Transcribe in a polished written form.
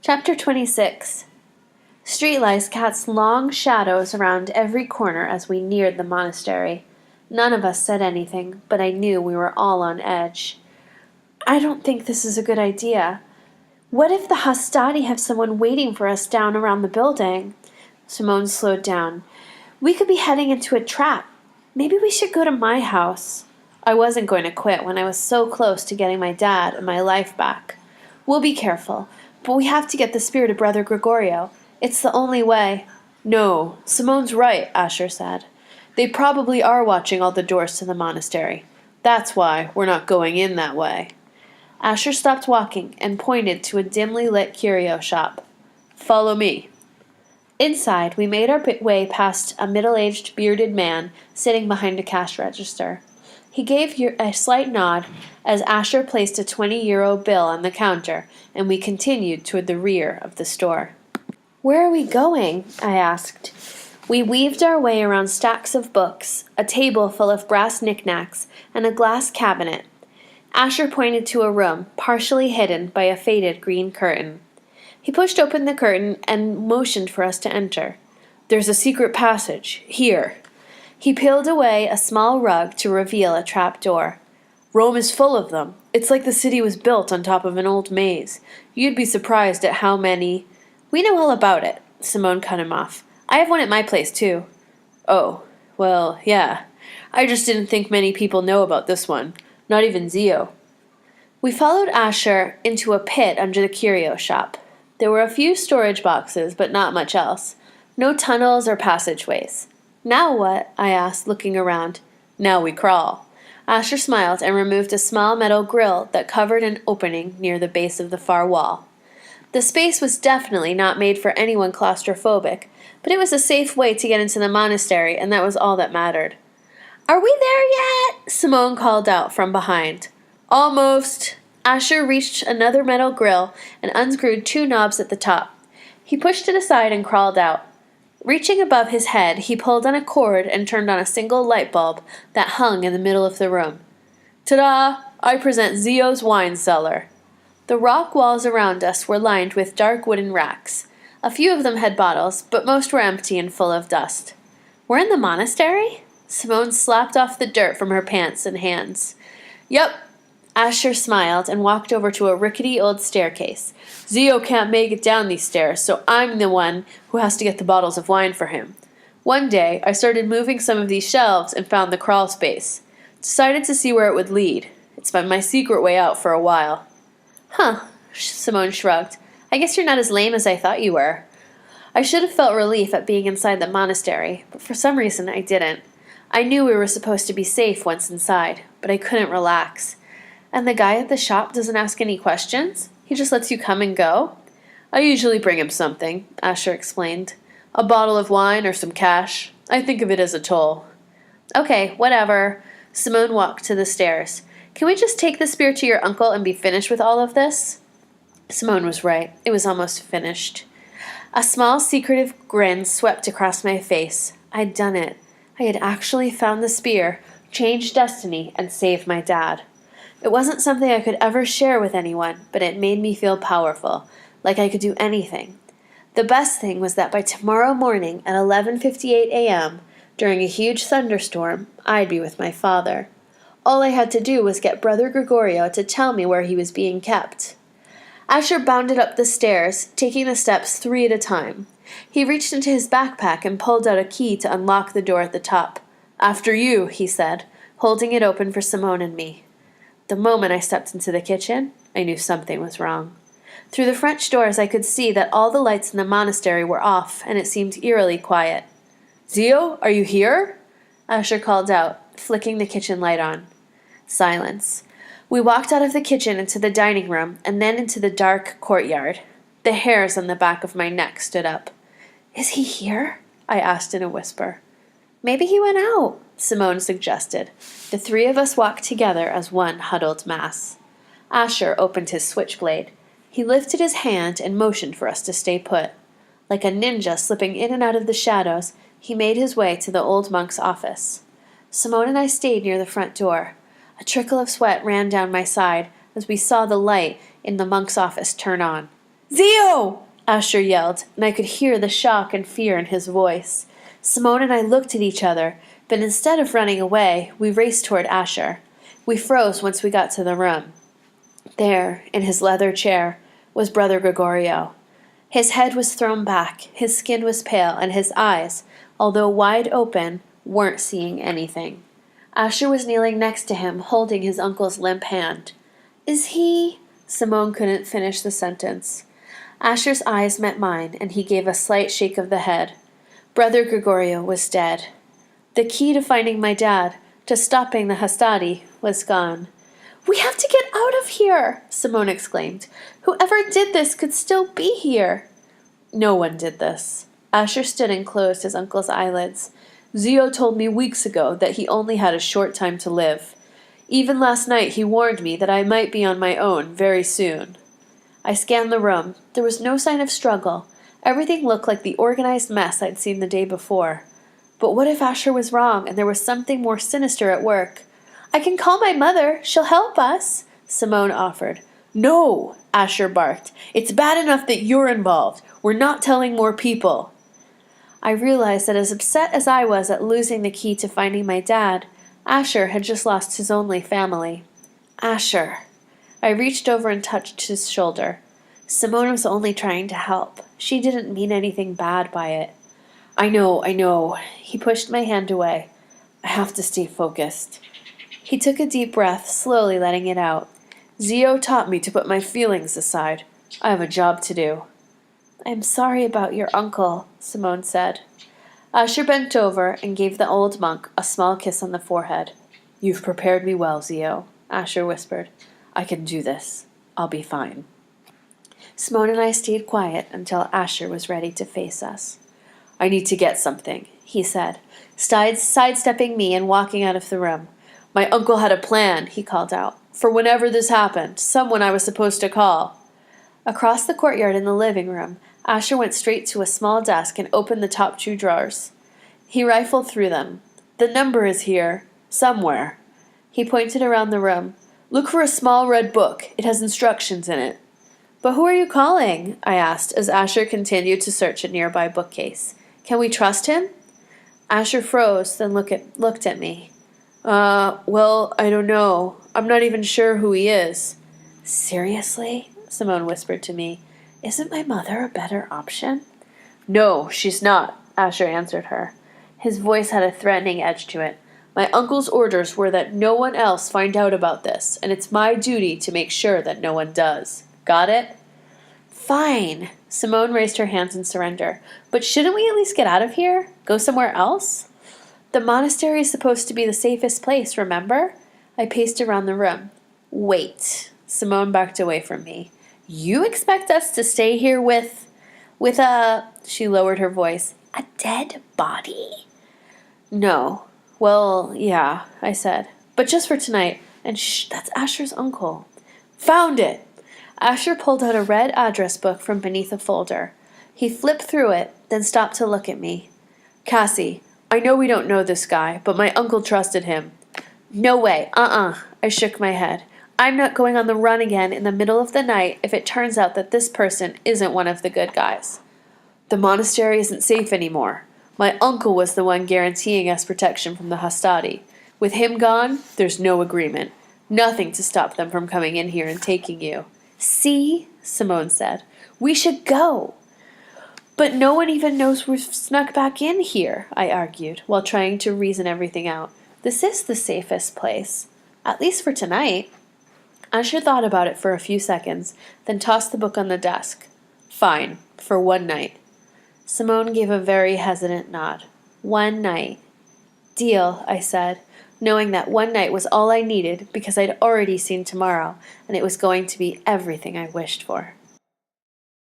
Chapter 26. Streetlights cast long shadows around every corner as we neared the monastery. None of us said anything, but I knew we were all on edge. I don't think this is a good idea. What if the Hastati have someone waiting for us down around the building? Simone slowed down. We could be heading into a trap. Maybe we should go to my house. I wasn't going to quit when I was so close to getting my dad and my life back. We'll be careful, but we have to get the spear to Brother Gregorio. It's the only way. No, Simone's right, Asher said. They probably are watching all the doors to the monastery. That's why we're not going in that way. Asher stopped walking and pointed to a dimly lit curio shop. Follow me. Inside, we made our way past a middle-aged, bearded man sitting behind a cash register. He gave a slight nod as Asher placed a 20-euro bill on the counter, and we continued toward the rear of the store. Where are we going? I asked. We weaved our way around stacks of books, a table full of brass knickknacks, and a glass cabinet. Asher pointed to a room, partially hidden by a faded green curtain. He pushed open the curtain and motioned for us to enter. There's a secret passage, here. He peeled away a small rug to reveal a trap door. Rome is full of them. It's like the city was built on top of an old maze. You'd be surprised at how many... We know all about it, Simone cut him off. I have one at my place, too. Oh, well, yeah. I just didn't think many people know about this one. Not even Zio. We followed Asher into a pit under the curio shop. There were a few storage boxes, but not much else. No tunnels or passageways. Now what? I asked, looking around. Now we crawl. Asher smiled and removed a small metal grill that covered an opening near the base of the far wall. The space was definitely not made for anyone claustrophobic, but it was a safe way to get into the monastery, and that was all that mattered. Are we there yet? Simone called out from behind. Almost. Asher reached another metal grill and unscrewed two knobs at the top. He pushed it aside and crawled out. Reaching above his head, he pulled on a cord and turned on a single light bulb that hung in the middle of the room. Ta-da! I present Zio's wine cellar. The rock walls around us were lined with dark wooden racks. A few of them had bottles, but most were empty and full of dust. We're in the monastery? Simone slapped off the dirt from her pants and hands. Yep. Asher smiled and walked over to a rickety old staircase. Zio can't make it down these stairs, so I'm the one who has to get the bottles of wine for him. One day, I started moving some of these shelves and found the crawl space. Decided to see where it would lead. It's been my secret way out for a while. Huh, Simone shrugged. I guess you're not as lame as I thought you were. I should have felt relief at being inside the monastery, but for some reason I didn't. I knew we were supposed to be safe once inside, but I couldn't relax. And the guy at the shop doesn't ask any questions? He just lets you come and go? I usually bring him something, Asher explained. A bottle of wine or some cash. I think of it as a toll. Okay, whatever. Simone walked to the stairs. Can we just take the spear to your uncle and be finished with all of this? Simone was right. It was almost finished. A small secretive grin swept across my face. I'd done it. I had actually found the spear, changed destiny, and saved my dad. It wasn't something I could ever share with anyone, but it made me feel powerful, like I could do anything. The best thing was that by tomorrow morning at 11:58 a.m., during a huge thunderstorm, I'd be with my father. All I had to do was get Brother Gregorio to tell me where he was being kept. Asher bounded up the stairs, taking the steps 3 at a time. He reached into his backpack and pulled out a key to unlock the door at the top. After you, he said, holding it open for Simone and me. The moment I stepped into the kitchen, I knew something was wrong. Through the French doors I could see that all the lights in the monastery were off, and it seemed eerily quiet. Zio, are you here? Asher called out, flicking the kitchen light on. Silence. We walked out of the kitchen into the dining room, and then into the dark courtyard. The hairs on the back of my neck stood up. Is he here? I asked in a whisper. Maybe he went out, Simone suggested. The three of us walked together as one huddled mass. Asher opened his switchblade. He lifted his hand and motioned for us to stay put. Like a ninja slipping in and out of the shadows, he made his way to the old monk's office. Simone and I stayed near the front door. A trickle of sweat ran down my side as we saw the light in the monk's office turn on. Zio! Asher yelled, and I could hear the shock and fear in his voice. Simone and I looked at each other, but instead of running away, we raced toward Asher. We froze once we got to the room. There, in his leather chair, was Brother Gregorio. His head was thrown back, his skin was pale, and his eyes, although wide open, weren't seeing anything. Asher was kneeling next to him, holding his uncle's limp hand. Is he... Simone couldn't finish the sentence. Asher's eyes met mine, and he gave a slight shake of the head. Brother Gregorio was dead. The key to finding my dad, to stopping the Hastati, was gone. We have to get out of here, Simone exclaimed. Whoever did this could still be here. No one did this. Asher stood and closed his uncle's eyelids. Zio told me weeks ago that he only had a short time to live. Even last night he warned me that I might be on my own very soon. I scanned the room. There was no sign of struggle. Everything looked like the organized mess I'd seen the day before. But what if Asher was wrong and there was something more sinister at work? I can call my mother. She'll help us, Simone offered. No, Asher barked. It's bad enough that you're involved. We're not telling more people. I realized that as upset as I was at losing the key to finding my dad, Asher had just lost his only family. Asher. I reached over and touched his shoulder. Simone was only trying to help. She didn't mean anything bad by it. I know. He pushed my hand away. I have to stay focused. He took a deep breath, slowly letting it out. Zio taught me to put my feelings aside. I have a job to do. I'm sorry about your uncle, Simone said. Asher bent over and gave the old monk a small kiss on the forehead. You've prepared me well, Zio, Asher whispered. I can do this. I'll be fine. Simone and I stayed quiet until Asher was ready to face us. I need to get something, he said, sidestepping me and walking out of the room. My uncle had a plan, he called out, for whenever this happened, someone I was supposed to call. Across the courtyard in the living room, Asher went straight to a small desk and opened the top 2 drawers. He rifled through them. The number is here, somewhere. He pointed around the room. Look for a small red book. It has instructions in it. But who are you calling? I asked as Asher continued to search a nearby bookcase. Can we trust him? Asher froze, then looked at me. Well, I don't know. I'm not even sure who he is. Seriously? Simone whispered to me. Isn't my mother a better option? No, she's not, Asher answered her. His voice had a threatening edge to it. My uncle's orders were that no one else find out about this, and it's my duty to make sure that no one does. Got it? Fine. Simone raised her hands in surrender. But shouldn't we at least get out of here? Go somewhere else? The monastery is supposed to be the safest place, remember? I paced around the room. Wait. Simone backed away from me. You expect us to stay here with a... She lowered her voice. A dead body? No. Well, yeah, I said. But just for tonight. And shh, that's Asher's uncle. Found it! Asher pulled out a red address book from beneath a folder. He flipped through it, then stopped to look at me. Cassie, I know we don't know this guy, but my uncle trusted him. No way, I shook my head. I'm not going on the run again in the middle of the night if it turns out that this person isn't one of the good guys. The monastery isn't safe anymore. My uncle was the one guaranteeing us protection from the Hastati. With him gone, there's no agreement. Nothing to stop them from coming in here and taking you. See, Simone said, we should go. But no one even knows we've snuck back in here, I argued, while trying to reason everything out. This is the safest place, at least for tonight. Asher thought about it for a few seconds, then tossed the book on the desk. Fine, for one night. Simone gave a very hesitant nod. One night. Deal, I said, knowing that one night was all I needed because I'd already seen tomorrow, and it was going to be everything I wished for.